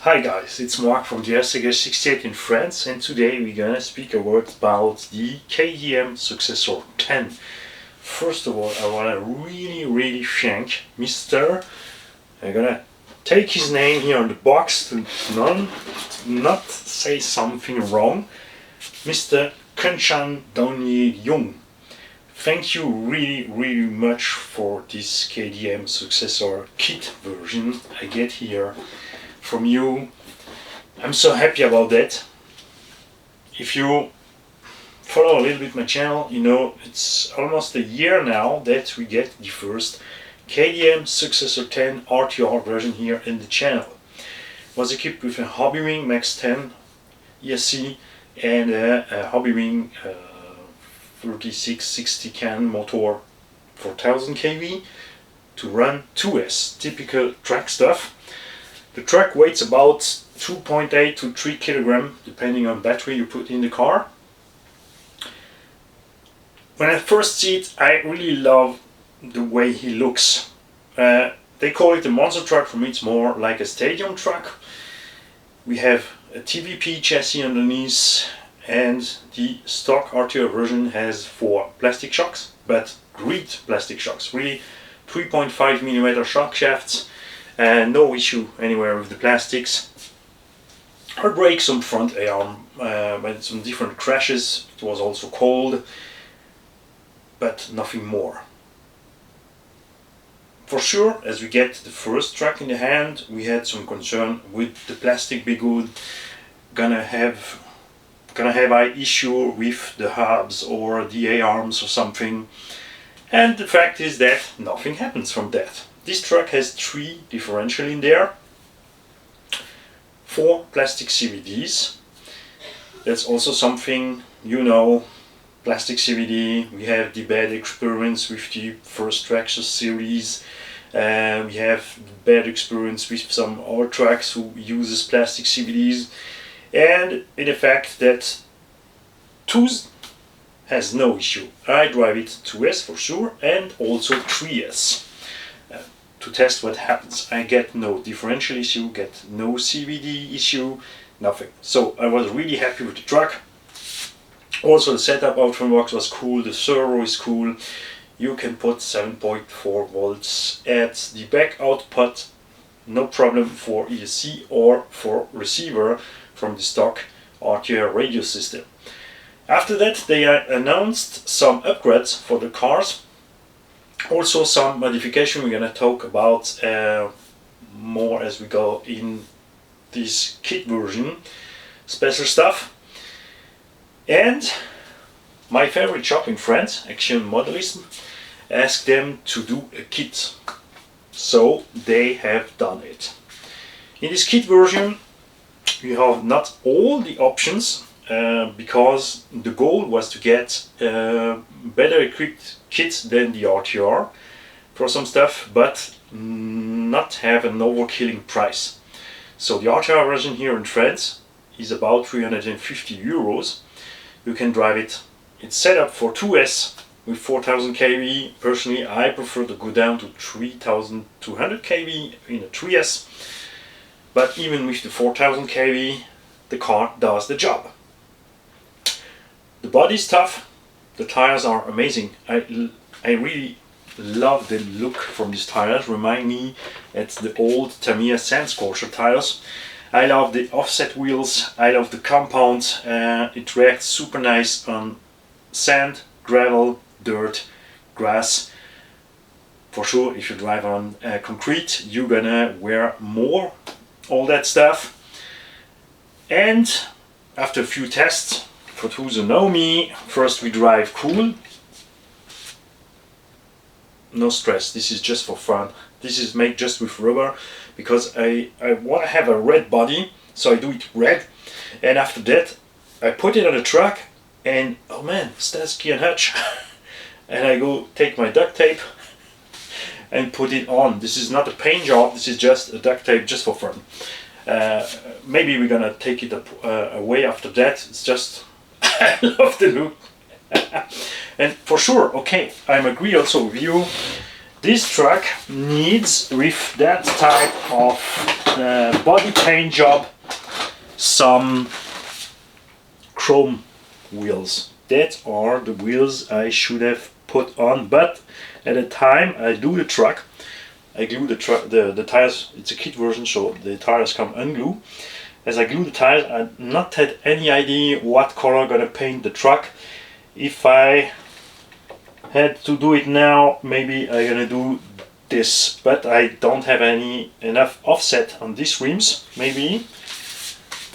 Hi guys, it's Mark from the SG68 in France, and today we're gonna speak about the KTM Successor 10. First of all, I wanna really thank Mr. I'm gonna take his name here on the box to not say something wrong. Mr. Kenchan Donye Jung. Thank you really much for this KTM Successor kit version I get here from you. I'm so happy about that. If you follow a little bit my channel, you know it's almost a year now that we get the first KTM Successor 10 RTR version here in the channel. It was equipped with a Hobbywing Max 10 ESC and a Hobbywing 3660 can motor 4000 kV to run 2S, typical track stuff. The truck weighs about 2.8 to 3 kg depending on battery you put in the car. When I first see it, I really love the way he looks. They call it a monster truck. For me it's more like a stadium truck. We have a TVP chassis underneath, and the stock RTR version has 4 plastic shocks, but great plastic shocks, really 3.5mm shock shafts. No issue anywhere with the plastics. Hard brakes on front arm, but some different crashes. It was also cold, but nothing more. For sure, as we get the first truck in the hand, we had some concern with the plastic be good. Gonna have an issue with the hubs or the A-arms or something. And the fact is that nothing happens from that. This truck has 3 differential in there, 4 plastic CVDs. That's also something, you know, plastic CVD. We have the bad experience with the first Traxxas series. We have bad experience with some other trucks who uses plastic CVDs. And in the fact that 2s has no issue. I drive it 2S for sure, and also 3S. To test what happens. I get no differential issue, get no CVD issue, nothing. So I was really happy with the truck. Also the setup out from the box was cool, the servo is cool. You can put 7.4 volts at the back output, no problem for ESC or for receiver from the stock RTR radio system. After that they announced some upgrades for the cars. Also some modification we're gonna talk about more as we go in this kit version. Special stuff. And my favorite shop in France, Action Modelism, asked them to do a kit. So they have done it. In this kit version you have not all the options because the goal was to get better equipped kit than the RTR for some stuff, but not have an overkilling price. So the RTR version here in France is about 350 euros. You can drive it. It's set up for 2S with 4000 kV. Personally, I prefer to go down to 3200 kV in a 3S. But even with the 4000 kV, the car does the job. The body is tough. The tires are amazing. I really love the look from these tires. Remind me it's the old Tamiya Sandscorcher tires. I love the offset wheels. I love the compound. It reacts super nice on sand, gravel, dirt, grass. For sure, if you drive on concrete, you're gonna wear more all that stuff. And after a few tests, for those who know me, first we drive cool. No stress, this is just for fun. This is made just with rubber because I want to have a red body, so I do it red. And after that, I put it on the truck and oh man, Starsky and Hutch. And I go take my duct tape and put it on. This is not a paint job, this is just a duct tape just for fun. Maybe we're gonna take it away after that. It's just I love the look. And for sure, okay, I'm agree also with you. This truck needs, with that type of body paint job, some chrome wheels. That are the wheels I should have put on, but at the time I do the truck, I glue the tires. It's a kit version, so the tires come unglued. As I glue the tires, I not had any idea what color I'm gonna paint the truck. If I had to do it now, maybe I'm gonna do this, but I don't have enough offset on these rims, maybe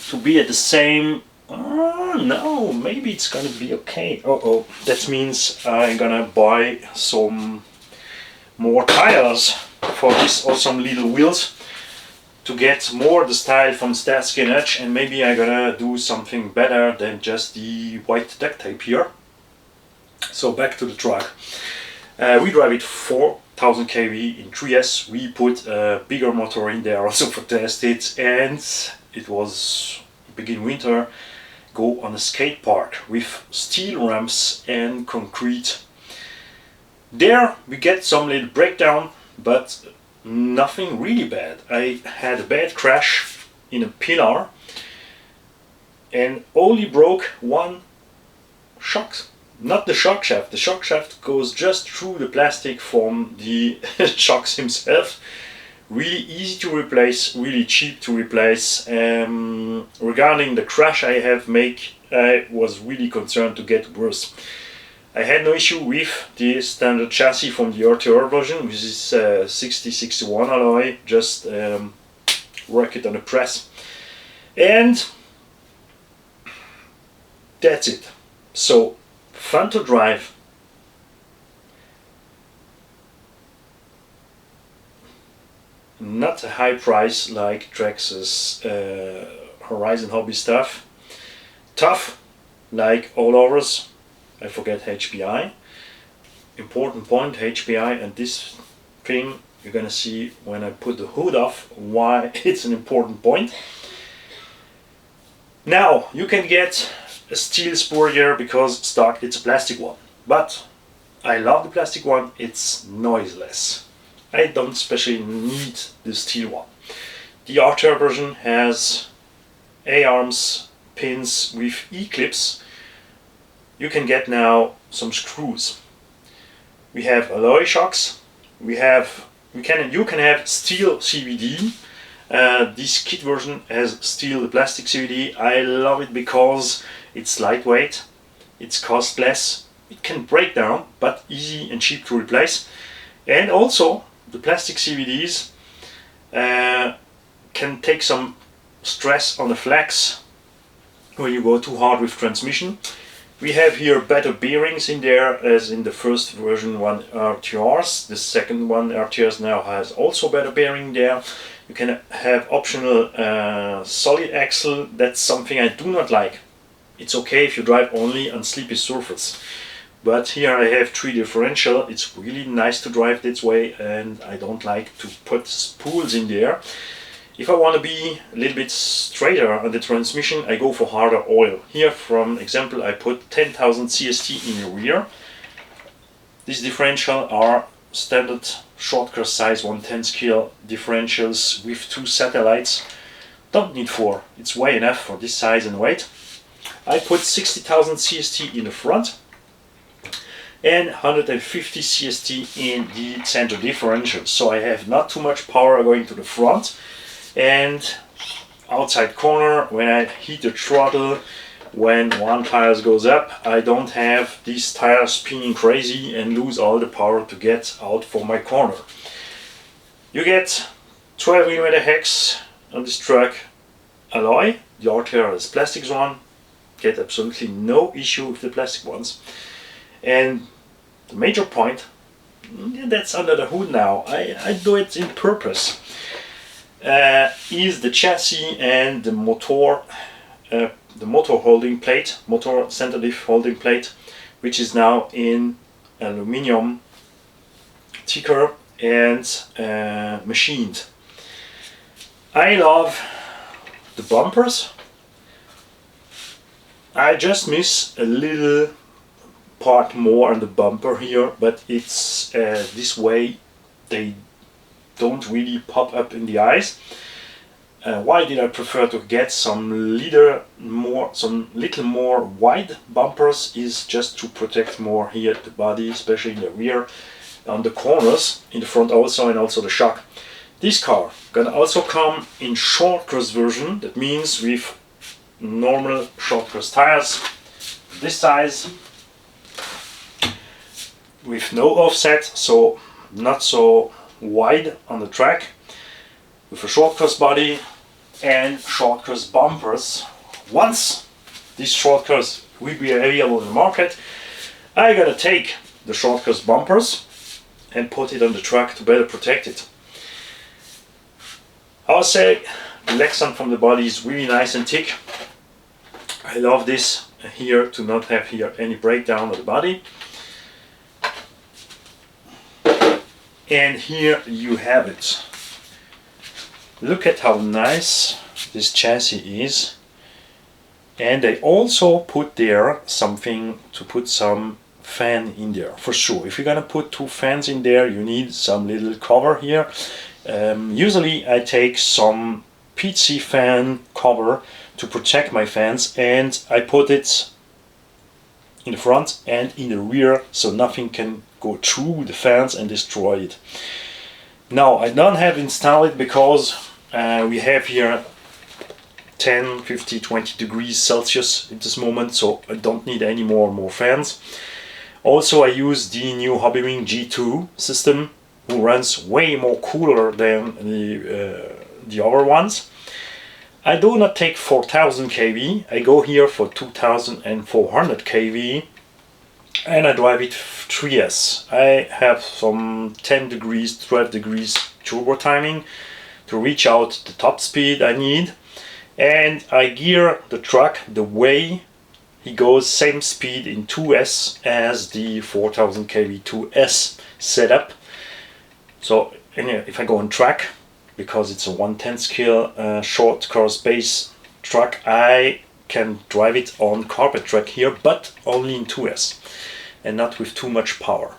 to be at the same. No, maybe it's gonna be okay. Oh, that means I'm gonna buy some more tires for this awesome little wheels to get more the style from Starsky & Hutch, and maybe I'm gonna do something better than just the white duct tape here. So back to the truck. We drive it 4000 kV in 3S. We put a bigger motor in there also for test it, and it was begin winter. Go on a skate park with steel ramps and concrete. There we get some little breakdown, but nothing really bad. I had a bad crash in a pillar and only broke one shock. Not the shock shaft. The shock shaft goes just through the plastic from the shocks himself. Really easy to replace, really cheap to replace. Regarding the crash I was really concerned to get worse. I had no issue with the standard chassis from the RTR version, which is 6061 alloy, just work it on a press. And that's it. So, fun to drive. Not a high price like Traxxas Horizon Hobby stuff. Tough, like all others. I forget HPI. Important point, HPI, and this thing you're gonna see when I put the hood off why it's an important point. Now you can get a steel spoiler because stock it's a plastic one, but I love the plastic one. It's noiseless. I don't especially need the steel one. The RTR version has A-arms pins with E-clips. You can get now some screws. We have alloy shocks. You can have steel CVD. This kit version has steel the plastic CVD. I love it because it's lightweight, it's costless, it can break down, but easy and cheap to replace. And also the plastic CVDs can take some stress on the flex when you go too hard with transmission. We have here better bearings in there as in the first version one RTRs. The second one RTRs now has also better bearing there. You can have optional solid axle. That's something I do not like. It's okay if you drive only on sleepy surface. But here I have 3 differential. It's really nice to drive this way, and I don't like to put spools in there. If I want to be a little bit straighter on the transmission, I go for harder oil. Here, from example, I put 10,000 CST in the rear. These differentials are standard short-cross size 1/10 scale differentials with 2 satellites. Don't need 4, it's way enough for this size and weight. I put 60,000 CST in the front and 150 CST in the center differential. So I have not too much power going to the front. And outside corner, when I hit the throttle, when one tire goes up, I don't have these tires spinning crazy and lose all the power to get out for my corner. You get 12mm hex on this truck alloy. The RTR is plastics one. Get absolutely no issue with the plastic ones. And the major point, that's under the hood now. I do it in purpose. Is the chassis and the motor holding plate, motor center diff holding plate, which is now in aluminium thicker and machined. I love the bumpers. I just miss a little part more on the bumper here, but it's this way they don't really pop up in the eyes. Why did I prefer to get some little more wide bumpers? Is just to protect more here the body, especially in the rear, on the corners, in the front also, and also the shock. This car gonna also come in short cross version. That means with normal short cross tires, this size, with no offset, so not so wide on the track, with a short cross body and short cross bumpers. Once this short cross will be available in the market, I'm gonna take the short cross bumpers and put it on the truck to better protect it. I would say the Lexan from the body is really nice and thick. I love this here, to not have here any breakdown of the body. And here you have it. Look at how nice this chassis is. And they also put there something to put some fan in there, for sure. If you're gonna put two fans in there, you need some little cover here. Usually I take some PC fan cover to protect my fans, and I put it in the front and in the rear so nothing can go through the fans and destroy it. Now I don't have installed it because we have here 10, 50, 20 degrees Celsius at this moment, so I don't need any more fans. Also I use the new Hobbywing G2 system, who runs way more cooler than the other ones. I do not take 4000 kV, I go here for 2400 kV, and I drive it 3S. I have some 10 degrees, 12 degrees turbo timing to reach out the top speed I need, and I gear the truck the way he goes same speed in 2S as the 4000 kV 2S setup. So if I go on track, because it's a 1/10 scale short course base truck, I can drive it on carpet track here, but only in 2S and not with too much power.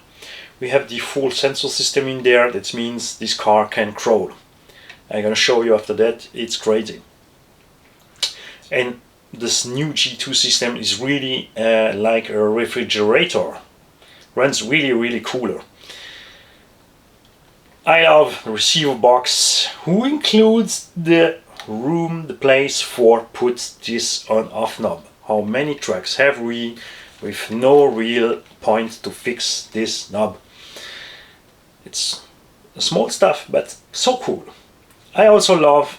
We have the full sensor system in there. That means this car can crawl. I'm gonna show you after that. It's crazy. And this new G2 system is really like a refrigerator. Runs really cooler. I love the receiver box, who includes the room, the place for put this on off knob. How many trucks have we with no real point to fix this knob? It's small stuff, but so cool. I also love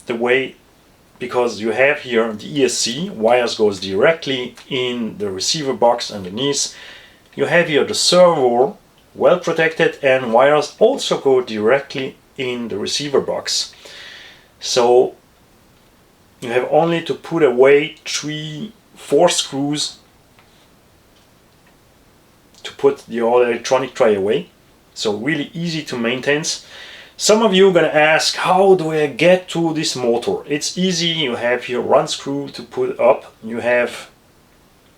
the way, because you have here the ESC, wires goes directly in the receiver box underneath. You have here the servo, well protected, and wires also go directly in the receiver box. So you have only to put away 3-4 screws to put the old electronic tray away. So really easy to maintain. Some of you are gonna ask, how do I get to this motor? It's easy. You have here one screw to put up. You have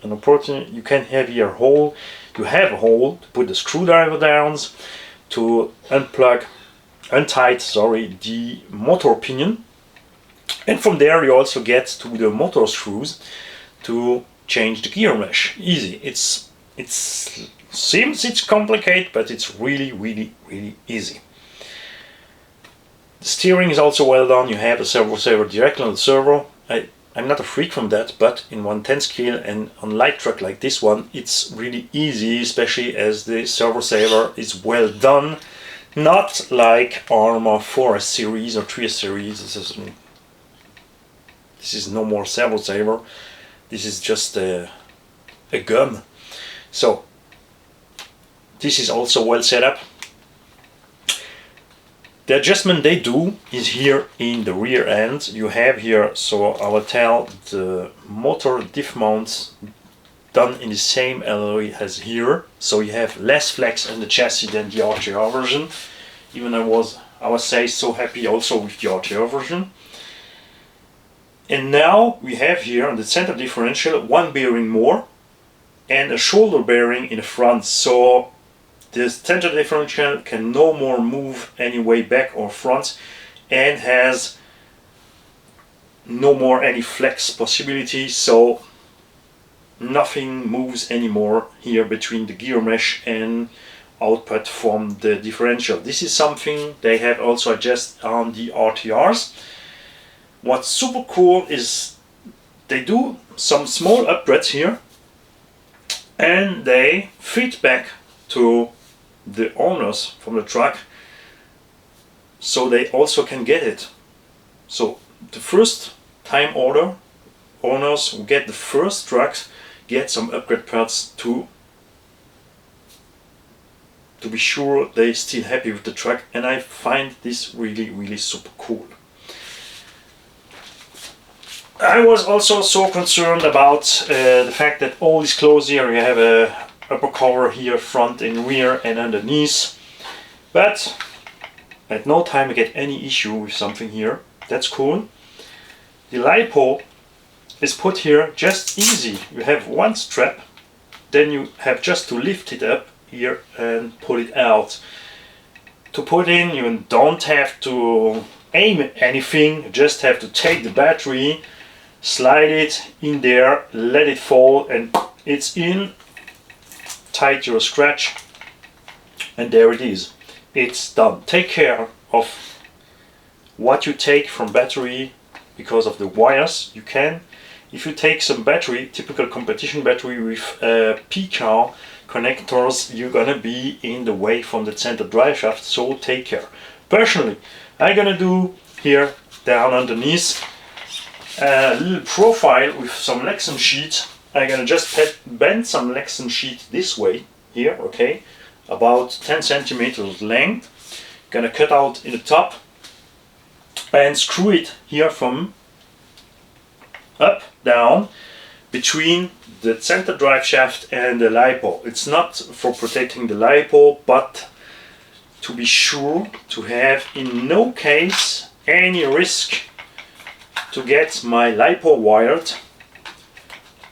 an opportunity. You can have here a hole. You have a hole to put the screwdriver down to untight the motor pinion, and from there you also get to the motor screws to change the gear mesh. Easy. It seems it's complicated, but it's really easy. The steering is also well done. You have a servo saver directly on the servo. I'm not a freak from that, but in 1/10 scale and on light truck like this one, it's really easy, especially as the servo saver is well done. Not like Arma 4S series or 3S series. This is no more servo saver. This is just a gum. So this is also well set up. The adjustment they do is here in the rear end. You have here, so I will tell, the motor diff mounts done in the same alloy as here. So you have less flex in the chassis than the RTR version. Even I was say so happy also with the RTR version. And now we have here on the center differential one bearing more and a shoulder bearing in the front. So the center differential can no more move any way back or front, and has no more any flex possibility, so nothing moves anymore here between the gear mesh and output from the differential. This is something they have also adjusted on the RTRs. What's super cool is they do some small upgrades here, and they feed back to the owners from the truck, so they also can get it. So the first time owners who get the first trucks get some upgrade parts too, to be sure they're still happy with the truck, and I find this really super cool. I was also so concerned about the fact that all is closed here. You have a upper cover here, front and rear and underneath, but at no time I get any issue with something here. That's cool. The LiPo is put here just easy. You have one strap, then you have just to lift it up here and pull it out. To put in, you don't have to aim anything, you just have to take the battery, slide it in there, let it fall, and it's in. Tight your scratch, and there it is. It's done. Take care of what you take from battery because of the wires. You can, if you take some battery, typical competition battery with P-car connectors, you're gonna be in the way from the center drive shaft, so take care. Personally, I'm gonna do here down underneath a little profile with some Lexan sheet. I'm gonna just bend some Lexan sheet this way here, okay, about 10 centimeters length. Gonna cut out in the top and screw it here from up down between the center drive shaft and the LiPo. It's not for protecting the LiPo, but to be sure to have in no case any risk to get my LiPo wired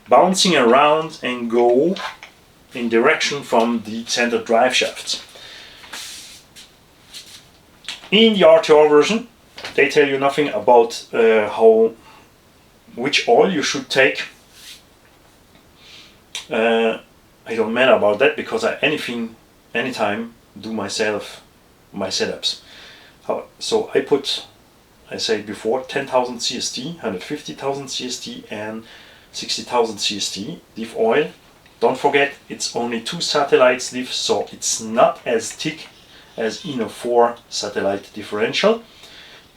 bouncing around and go in direction from the center drive shaft. In the RTR version, they tell you nothing about which oil you should take. I don't matter about that because I anytime do myself my setups. So I put, I said before, 10,000 CST, 150,000 CST and 60,000 CST diff oil. Don't forget, it's only 2 satellites diff, so it's not as thick as in a 4 satellite differential.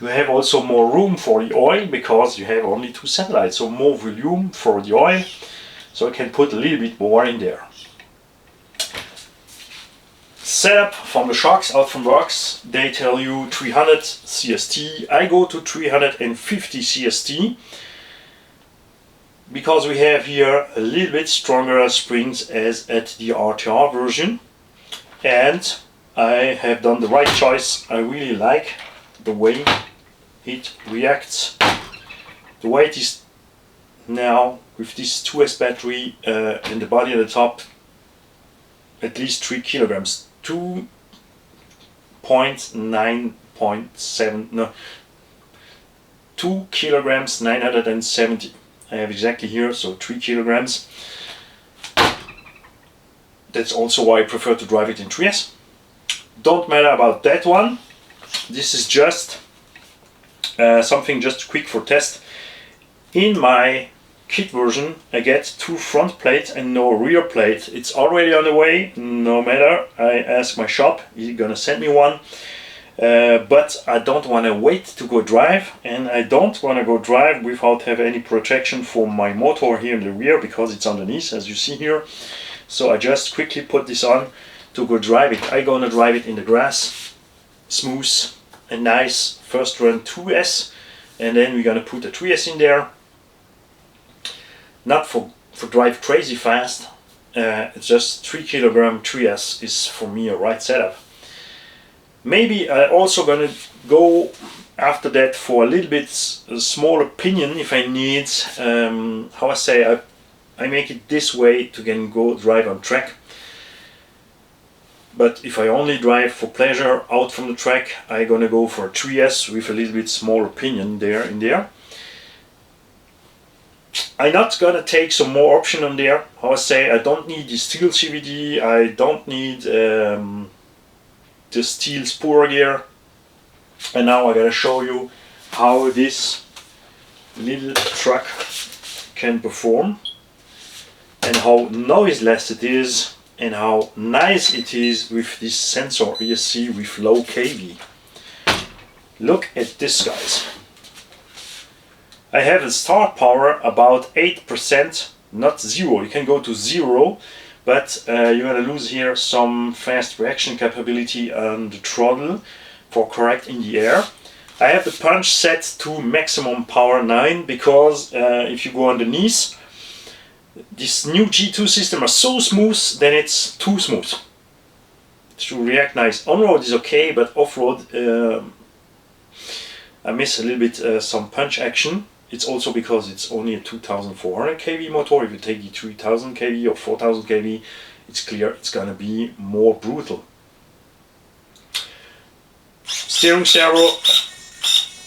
You have also more room for the oil because you have only 2 satellites, so more volume for the oil, so I can put a little bit more in there. Setup from the shocks, out from the box, they tell you 300 CST. I go to 350 CST because we have here a little bit stronger springs as at the RTR version, and I have done the right choice. I really like the way it reacts. The weight is now with this 2S battery and the body at the top at least 3 kilograms. 2 kilograms 970. I have exactly here, so 3 kilograms. That's also why I prefer to drive it in 3S. Don't matter about that one. This is just something just quick for test. In my kit version I get 2 front plates and no rear plate. It's already on the way, no matter. I ask my shop, he's gonna send me one. But I don't want to wait to go drive, and I don't want to go drive without have any protection for my motor here in the rear because it's underneath, as you see here. So I just quickly put this on to go drive it. I'm gonna drive it in the grass, smooth and nice. First run 2S, and then we're gonna put a 3S in there. Not for drive crazy fast. It's just 3 kilogram 3S is for me a right setup. Maybe I also gonna go after that for a little bit small opinion if I need. How I say, I make it this way to can go drive on track. But if I only drive for pleasure out from the track, I'm gonna go for a 3S with a little bit smaller pinion in there. I'm not gonna take some more option on there. How I say, I don't need the steel CVD, I don't need the steel spur gear. And now I gotta show you how this little truck can perform and how noiseless it is and how nice it is with this sensor ESC with low kV. Look at this, guys. I have a start power about 8%, not 0. You can go to 0, but you're gonna lose here some fast reaction capability on the throttle for correct in the air. I have the punch set to maximum power 9 because if you go underneath, this new G2 system are so smooth that it's too smooth to react nice. On-road is okay, but off-road I miss a little bit some punch action. It's also because it's only a 2400 kV motor. If you take the 3000 kV or 4000 kV, it's clear it's gonna be more brutal. Steering servo,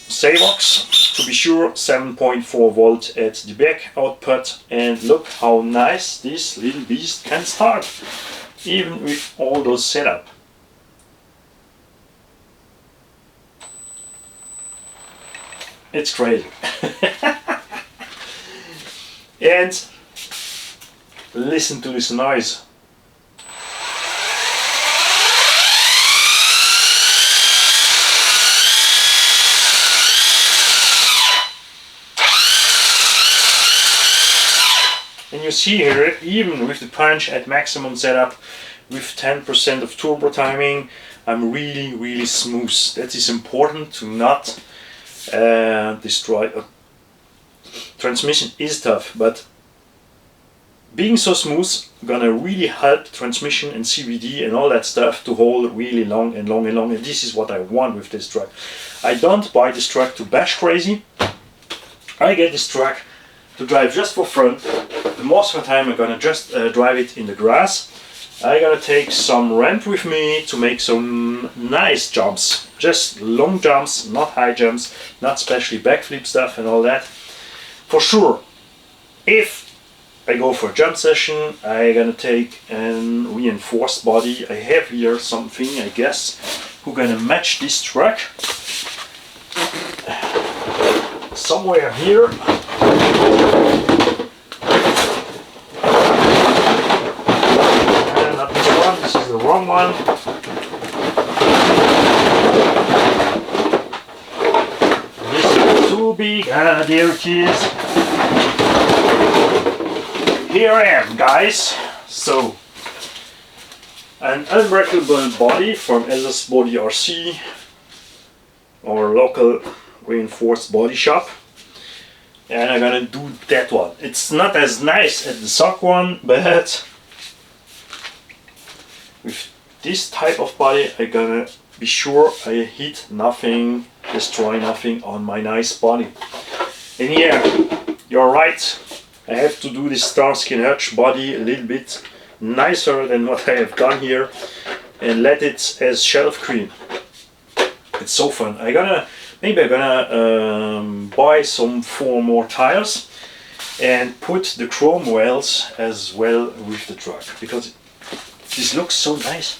Savox, to be sure, 7.4 volt at the back output, and look how nice this little beast can start, even with all those setup. It's crazy. And listen to this noise. And you see here, even with the punch at maximum setup, with 10% of turbo timing, I'm really smooth. That is important to not destroy. Transmission is tough, but being so smooth gonna really help transmission and CVD and all that stuff to hold really long and long and long. And this is what I want with this truck. I don't buy this truck to bash crazy. I get this truck to drive just for fun. The most of the time I'm gonna just drive it in the grass. I'm gonna take some ramp with me to make some nice jumps. Just long jumps, not high jumps, not especially backflip stuff and all that. For sure, if I go for a jump session, I'm gonna take a reinforced body. I have here something, I guess, who's gonna match this truck. Somewhere here. Not this one, this is the wrong one. This is too big, there it is. Here I am, guys. So, an unbreakable body from SS Body RC, our local reinforced body shop, and I'm gonna do that one. It's not as nice as the SOC one, but with this type of body I'm gonna be sure I hit nothing, destroy nothing on my nice body. And yeah, you're right, I have to do this Starsky and Hutch body a little bit nicer than what I have done here and let it as shelf clean. It's so fun. Maybe I'm gonna buy some 4 more tires and put the chrome wheels as well with the truck because this looks so nice.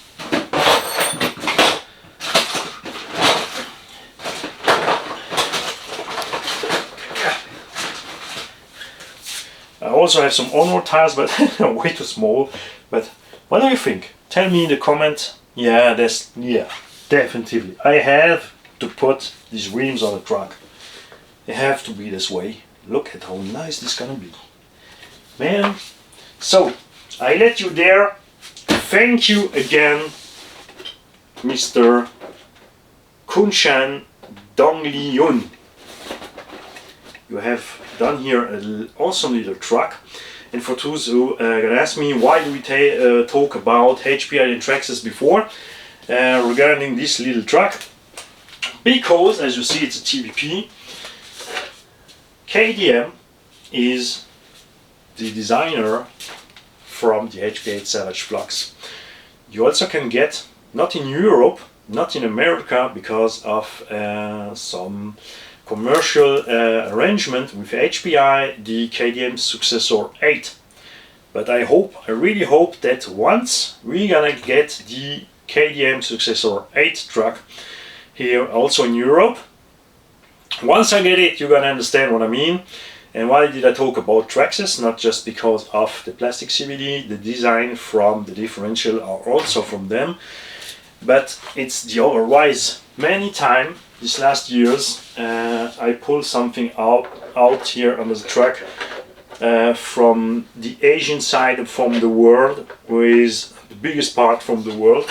I also have some on-road tires, but way too small. But what do you think? Tell me in the comment. Yeah, definitely. I have to put these rims on the truck. They have to be this way. Look at how nice this is gonna be, man. So I let you there. Thank you again, Mr. Kunshan Dongliyun. You have done here an awesome little truck. And for those who gonna ask me why do we talk about HPI and Traxxas before regarding this little truck, because as you see it's a TBP. KDM is the designer from the HPI Savage Flux. you also can get, not in Europe, not in America, because of some commercial arrangement with HPI, the KTM Successor 8. But I really hope that once we're gonna get the KTM Successor 8 truck here also in Europe, once I get it, you're gonna understand what I mean. And why did I talk about Traxxas? Not just because of the plastic CVD, the design from the differential are also from them, but it's the otherwise. Many times these last years I pull something out here on the truck from the Asian side from the world, with the biggest part from the world.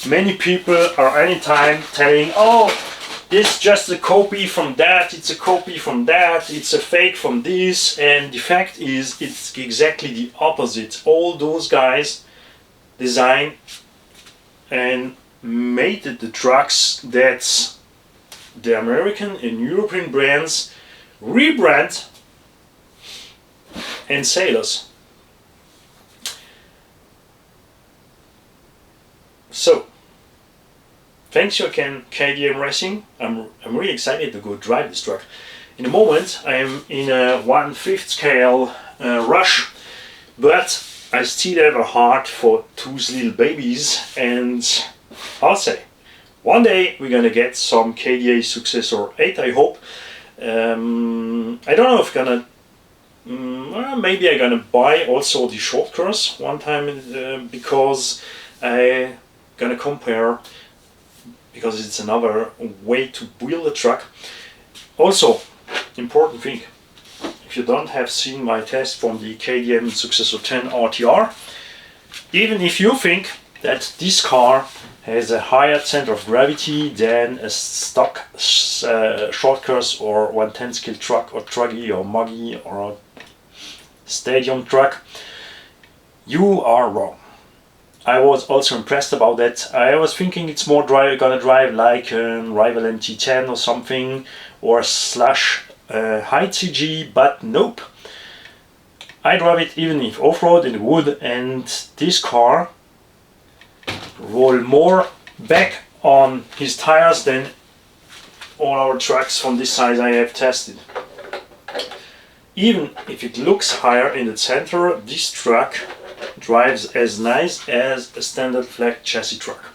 Many people are anytime telling, oh, this is just a copy from that, it's a copy from that, it's a fake from this, and the fact is it's exactly the opposite. All those guys designed and made the trucks that the American and European brands rebrand and sell us. So, thanks again KTM Racing. I'm really excited to go drive this truck. In a moment I am in a 1/5 scale rush, but I still have a heart for two little babies, and I'll say one day we're gonna get some KDA Successor 8, I hope. I don't know if I'm gonna well, maybe I'm gonna buy also the short course one time, because I gonna compare, because it's another way to build a truck. Also, important thing, if you don't have seen my test from the KTM Successor 10 RTR, even if you think that this car has a higher center of gravity than a stock short course or 110 scale truck or truggy or muggy or a stadium truck, you are wrong. I was also impressed about that. I was thinking it's more gonna drive like a Rival MT10 or something, or slash Height CG, but nope. I drive it even if off-road in the wood, and this car roll more back on his tires than all our trucks from this size I have tested. Even if it looks higher in the center, this truck drives as nice as a standard flat chassis truck.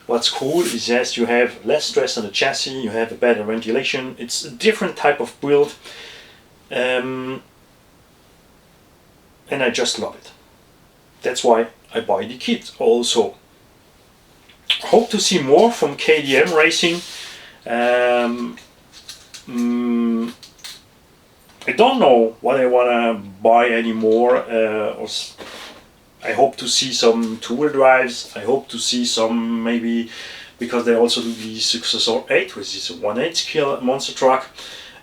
What's cool is, yes, you have less stress on the chassis, you have a better ventilation, it's a different type of build, and I just love it. That's why I buy the kit also. Hope to see more from KTM Racing. I don't know what I want to buy anymore. I hope to see some two-wheel drives. I hope to see some, maybe, because they also do the Successor 8, which is a 1/8 scale monster truck,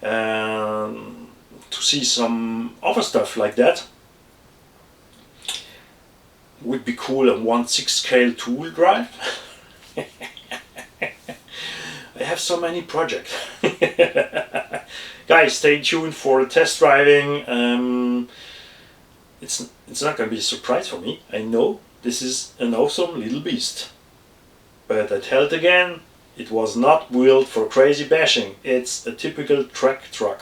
to see some other stuff like that. Would be cool, a 1/6 scale two-wheel drive. I have so many projects. Guys, stay tuned for the test driving. It's not going to be a surprise for me. I know this is an awesome little beast. But I tell it again, it was not built for crazy bashing. It's a typical track truck.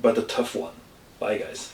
But a tough one. Bye guys.